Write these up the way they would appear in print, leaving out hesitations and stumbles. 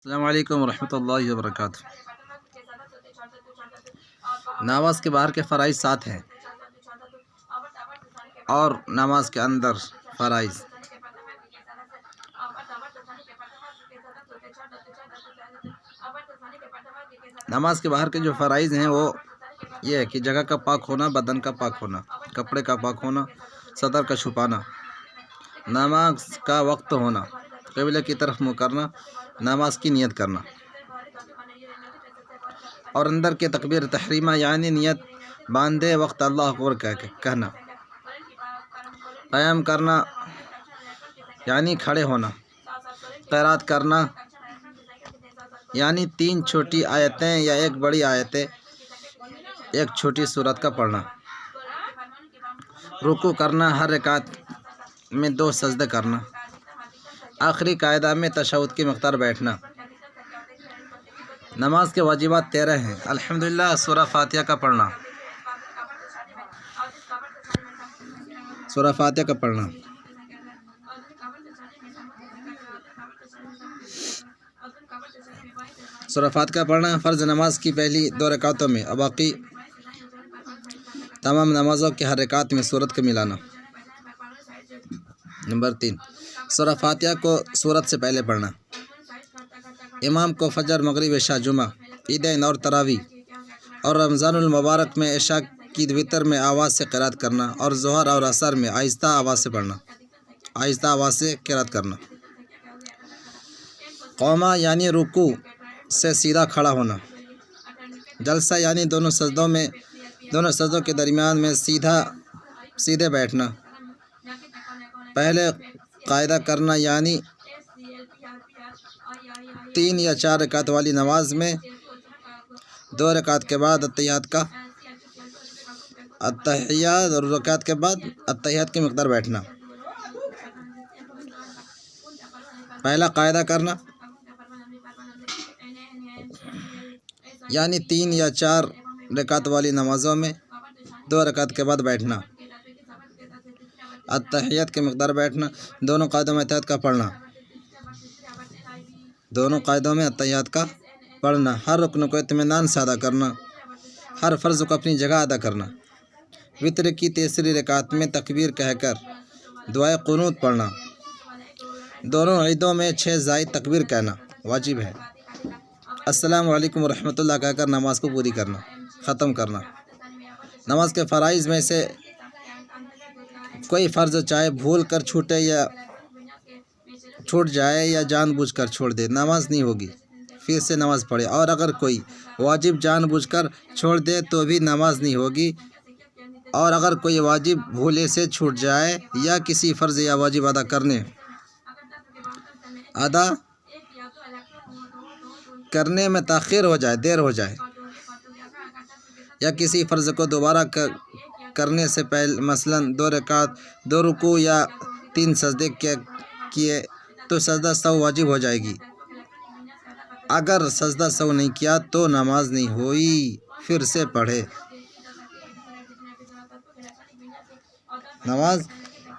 السلام علیکم ورحمۃ اللہ وبرکاتہ۔ نماز کے باہر کے فرائض 7 ہیں اور نماز کے اندر فرائض۔ نماز کے باہر کے جو فرائض ہیں وہ یہ ہے کہ جگہ کا پاک ہونا، بدن کا پاک ہونا، کپڑے کا پاک ہونا، صدر کا چھپانا، نماز کا وقت ہونا، قبلہ کی طرف منہ کرنا، نماز کی نیت کرنا، اور اندر کے تکبیر تحریمہ یعنی نیت باندھے وقت اللہ اکبر کہنا، قیام کرنا یعنی کھڑے ہونا، قرات کرنا یعنی 3 چھوٹی آیتیں یا 1 بڑی آیتیں، 1 چھوٹی سورت کا پڑھنا، رکوع کرنا، ہر رکعت میں 2 سجدے کرنا، آخری قاعدہ میں تشہد کی مقدار بیٹھنا۔ نماز کے واجبات 13 ہیں۔ الحمدللہ سورہ فاتحہ کا پڑھنا، سورہ فاتحہ کا پڑھنا، سورہ فاتحہ کا پڑھنا فرض نماز کی پہلی 2 رکعتوں میں، اور باقی تمام نمازوں کے ہر رکعت میں سورت کو ملانا۔ نمبر 3، سورہ فاتحہ کو سورت سے پہلے پڑھنا۔ امام کو فجر، مغرب، عشاء، جمعہ، عیدین اور تراویح اور رمضان المبارک میں عشاء کی وتر میں آواز سے قرات کرنا، اور ظہر اور عصر میں آہستہ آواز سے پڑھنا، آہستہ آواز سے قرات کرنا۔ قوما یعنی رکوع سے سیدھا کھڑا ہونا۔ جلسہ یعنی دونوں سجدوں کے درمیان میں سیدھے بیٹھنا۔ پہلے قاعدہ کرنا یعنی 3 یا 4 رکعت والی نماز میں 2 رکعت کے بعد اتحیات کی مقدار بیٹھنا۔ پہلا قاعدہ کرنا یعنی 3 یا 4 رکعت والی نمازوں میں 2 رکعت کے بعد بیٹھنا، اتحیات کی مقدار بیٹھنا، دونوں قاعدوں میں اتحیات کا پڑھنا، ہر رکن کو اطمینان سے ادا کرنا، ہر فرض کو اپنی جگہ ادا کرنا، وتر کی تیسری رکعت میں تکبیر کہہ کر دعائے قنوت پڑھنا، دونوں عیدوں میں 6 زائد تکبیر کہنا واجب ہے، السلام علیکم ورحمۃ اللہ کہہ کر نماز کو پوری کرنا، ختم کرنا۔ نماز کے فرائض میں سے کوئی فرض چاہے بھول کر چھوٹ جائے یا جان بوجھ کر چھوڑ دے، نماز نہیں ہوگی، پھر سے نماز پڑھے، اور اگر کوئی واجب جان بوجھ کر چھوڑ دے تو بھی نماز نہیں ہوگی، اور اگر کوئی واجب بھولے سے چھوٹ جائے یا کسی فرض یا واجب ادا کرنے میں تاخیر ہو جائے، دیر ہو جائے، یا کسی فرض کو دوبارہ کرنے سے پہلے مثلاً 2 رکعت 2 رکوع یا 3 سجدے کیے تو سجدہ سہو واجب ہو جائے گی، اگر سجدہ سہو نہیں کیا تو نماز نہیں ہوئی، پھر سے پڑھے۔ نماز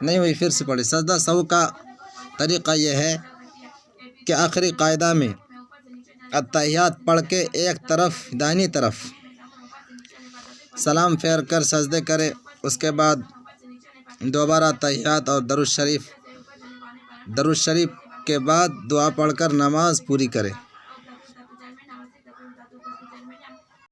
نہیں ہوئی پھر سے پڑھے۔ سجدہ سہو کا طریقہ یہ ہے کہ آخری قاعدہ میں اتحیات پڑھ کے ایک طرف دائنی طرف سلام پھیر کر سجدے کرے، اس کے بعد دوبارہ اتحیات اور درود شریف کے بعد دعا پڑھ کر نماز پوری کرے۔